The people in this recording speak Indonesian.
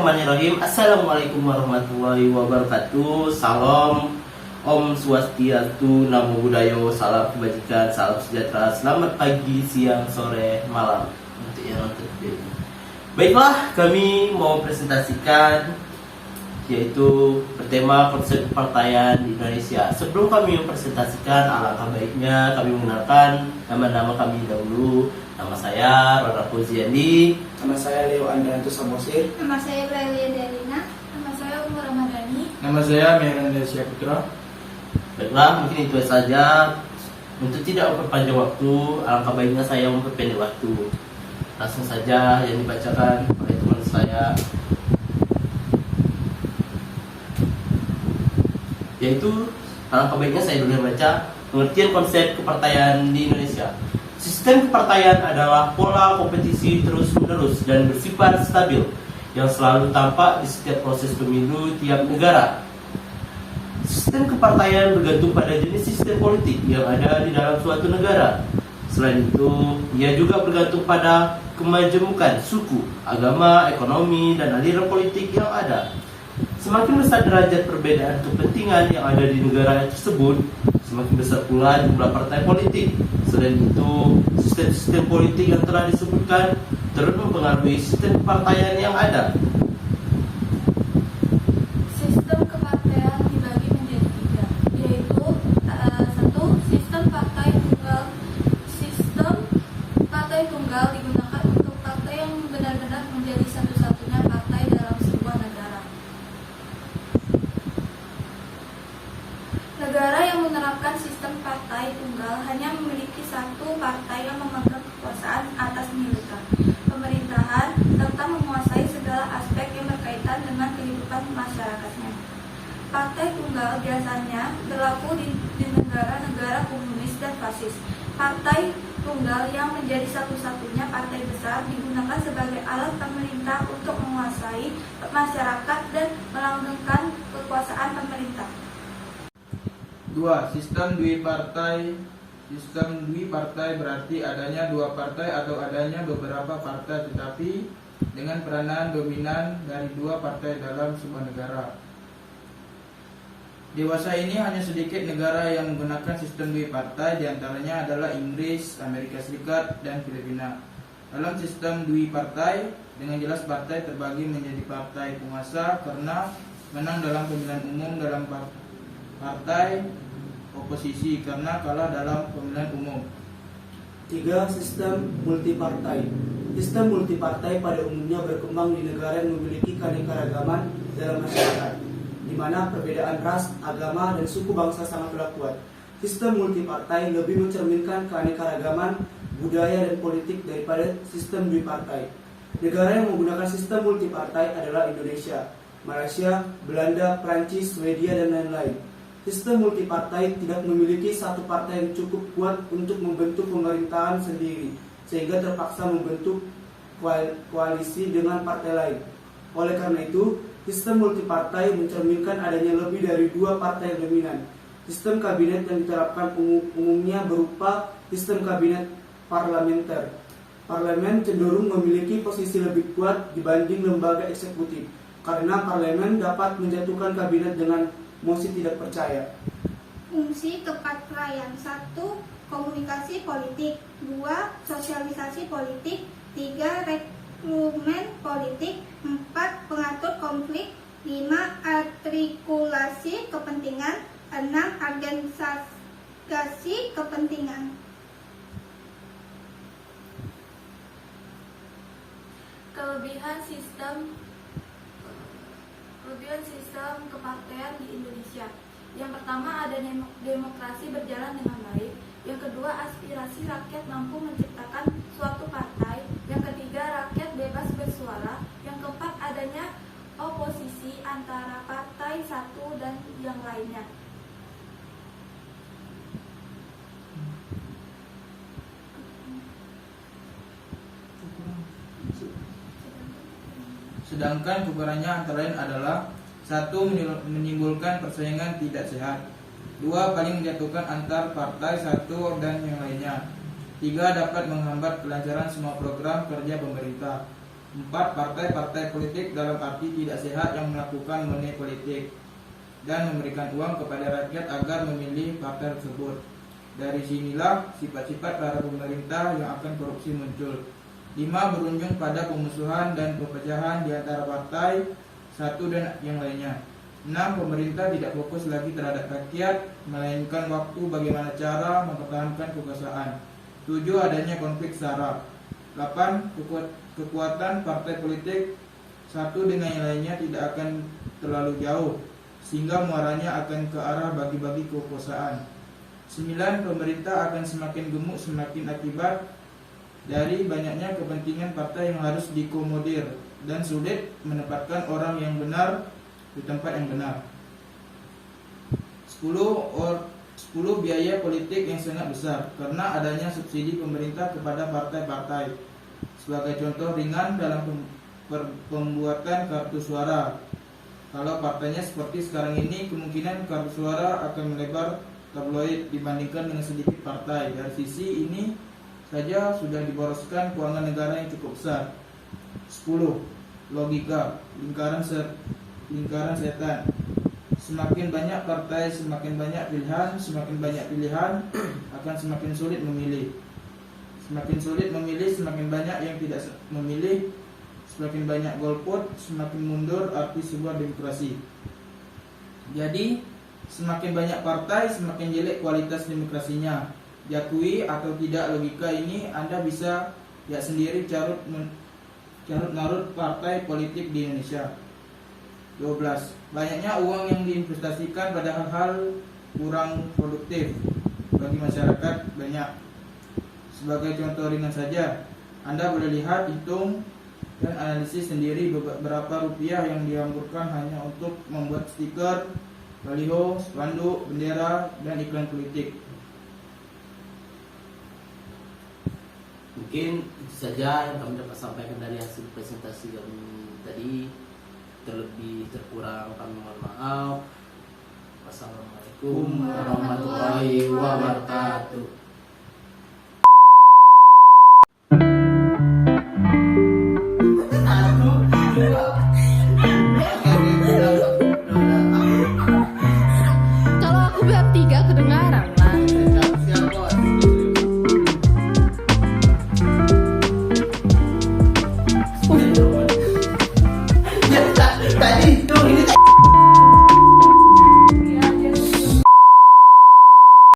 Bismillahirrahmanirrahim. Assalamualaikum warahmatullahi wabarakatuh. Salam, Om Swastiastu, Namo Buddhaya, salam kebajikan, salam sejahtera. Selamat pagi, siang, sore, malam untuk yang nonton video ini. Baiklah, kami mau presentasikan yaitu bertema konsep kepartaian di Indonesia. Sebelum kami mempresentasikan, alangkah baiknya kami mengenalkan nama-nama kami dahulu. Nama saya Rona Puziandi. Nama saya Leo Andranto Samosir. Nama saya Brailia Delina. Nama saya Umur Ramadhani. Nama saya Miranda Putra. Baiklah, mungkin itu saja. Untuk tidak memperpanjang waktu, alangkah baiknya saya memperpendek waktu. Langsung saja yang dibacakan oleh teman saya, yaitu alangkah baiknya saya dulu membaca pengertian konsep kepartaian di Indonesia. Sistem kepartaian adalah pola kompetisi terus-menerus dan bersifat stabil yang selalu tampak di setiap proses pemilu tiap negara. Sistem kepartaian bergantung pada jenis sistem politik yang ada di dalam suatu negara. Selain itu, ia juga bergantung pada kemajemukan suku, agama, ekonomi, dan aliran politik yang ada. Semakin besar derajat perbedaan kepentingan yang ada di negara tersebut, semakin besar pula jumlah partai politik. Selain itu, sistem-sistem politik yang telah disebutkan turut mempengaruhi sistem kepartaian yang ada. Sistem kepartaian dibagi menjadi tiga, yaitu satu, sistem partai tunggal. Sistem partai tunggal digunakan untuk partai yang benar-benar menjadi satu-satunya partai dalam sebuah negara. Negara yang menerapkan sistem partai tunggal hanya memiliki satu partai yang memegang kekuasaan atas militer, pemerintahan, serta menguasai segala aspek yang berkaitan dengan kehidupan masyarakatnya. Partai tunggal biasanya berlaku di negara-negara komunis dan fasis. Partai tunggal yang menjadi satu-satunya partai besar digunakan sebagai alat pemerintah untuk menguasai masyarakat dan melanggengkan kekuasaan pemerintah. 2. Sistem dwipartai. Sistem dwipartai berarti adanya dua partai atau adanya beberapa partai tetapi dengan peranan dominan dari dua partai dalam sebuah negara. Dewasa ini hanya sedikit negara yang menggunakan sistem dwipartai, diantaranya adalah Inggris, Amerika Serikat, dan Filipina. Dalam sistem dwipartai, dengan jelas partai terbagi menjadi partai penguasa karena menang dalam pemilihan umum, dalam partai oposisi karena kalah dalam pemilihan umum. 3. Sistem multipartai. Sistem multipartai pada umumnya berkembang di negara yang memiliki keanekaragaman dalam masyarakat, di mana perbedaan ras, agama, dan suku bangsa sangatlah kuat. Sistem multipartai lebih mencerminkan keanekaragaman budaya dan politik daripada sistem dwipartai. Negara yang menggunakan sistem multipartai adalah Indonesia, Malaysia, Belanda, Prancis, Swedia, dan lain-lain. Sistem multipartai tidak memiliki satu partai yang cukup kuat untuk membentuk pemerintahan sendiri, sehingga terpaksa membentuk koalisi dengan partai lain. Oleh karena itu, sistem multipartai mencerminkan adanya lebih dari dua partai yang dominan. Sistem kabinet yang diterapkan umumnya berupa sistem kabinet parlementer. Parlemen cenderung memiliki posisi lebih kuat dibanding lembaga eksekutif, karena parlemen dapat menjatuhkan kabinet dengan mosi tidak percaya. Fungsi kepartaian: 1. Komunikasi politik. 2. Sosialisasi politik. 3. Rekrumen politik. 4. Pengatur konflik. 5. Artikulasi kepentingan. 6. Organisasi kepentingan. Kelebihan sistem kepartaian di Indonesia. Yang pertama, ada demokrasi berjalan dengan baik. Yang kedua, aspirasi rakyat mampu menciptakan suatu partai. Yang ketiga, rakyat bebas bersuara. Yang keempat, adanya oposisi antara partai satu dan yang lainnya. Sedangkan kekurangannya antara lain adalah 1. Menimbulkan persaingan tidak sehat. 2. Paling menjatuhkan antar partai satu dan yang lainnya. 3. Dapat menghambat kelancaran semua program kerja pemerintah. 4. Partai-partai politik dalam arti tidak sehat yang melakukan money politik dan memberikan uang kepada rakyat agar memilih partai tersebut. Dari sinilah sifat-sifat para pemerintah yang akan korupsi muncul. 5. Berujung pada pemusuhan dan perpecahan di antara partai satu dan yang lainnya. 6. Pemerintah tidak fokus lagi terhadap rakyat, melainkan waktu bagaimana cara mempertahankan kekuasaan. 7. Adanya konflik sara. 8. Kekuatan partai politik satu dengan yang lainnya tidak akan terlalu jauh, sehingga muaranya akan ke arah bagi-bagi kekuasaan. 9. Pemerintah akan semakin gemuk semakin akibat dari banyaknya kepentingan partai yang harus dikomodir dan sulit menempatkan orang yang benar di tempat yang benar. 10. Biaya politik yang sangat besar karena adanya subsidi pemerintah kepada partai-partai. Sebagai contoh ringan dalam pembuatan kartu suara. Kalau partainya seperti sekarang ini, kemungkinan kartu suara akan melebar tabloid dibandingkan dengan sedikit partai. Dari sisi ini saja sudah diboroskan keuangan negara yang cukup besar. 10. Logika lingkaran setan. Semakin banyak partai, semakin banyak pilihan. Semakin banyak pilihan akan semakin sulit memilih. Semakin sulit memilih, semakin banyak yang tidak memilih. Semakin banyak golput, semakin mundur arti sebuah demokrasi. Jadi semakin banyak partai, semakin jelek kualitas demokrasinya. Diakui atau tidak logika ini, Anda bisa lihat sendiri carut marut partai politik di Indonesia. 12. Banyaknya uang yang diinvestasikan pada hal-hal kurang produktif bagi masyarakat banyak. Sebagai contoh ringan saja, Anda boleh lihat, hitung, dan analisis sendiri berapa rupiah yang dihamburkan hanya untuk membuat stiker, baliho, spanduk, bendera, dan iklan politik. Mungkin itu saja yang kami dapat sampaikan dari hasil presentasi kami tadi. Terlebih terkurang kami mohon maaf. Wassalamualaikum warahmatullahi wabarakatuh.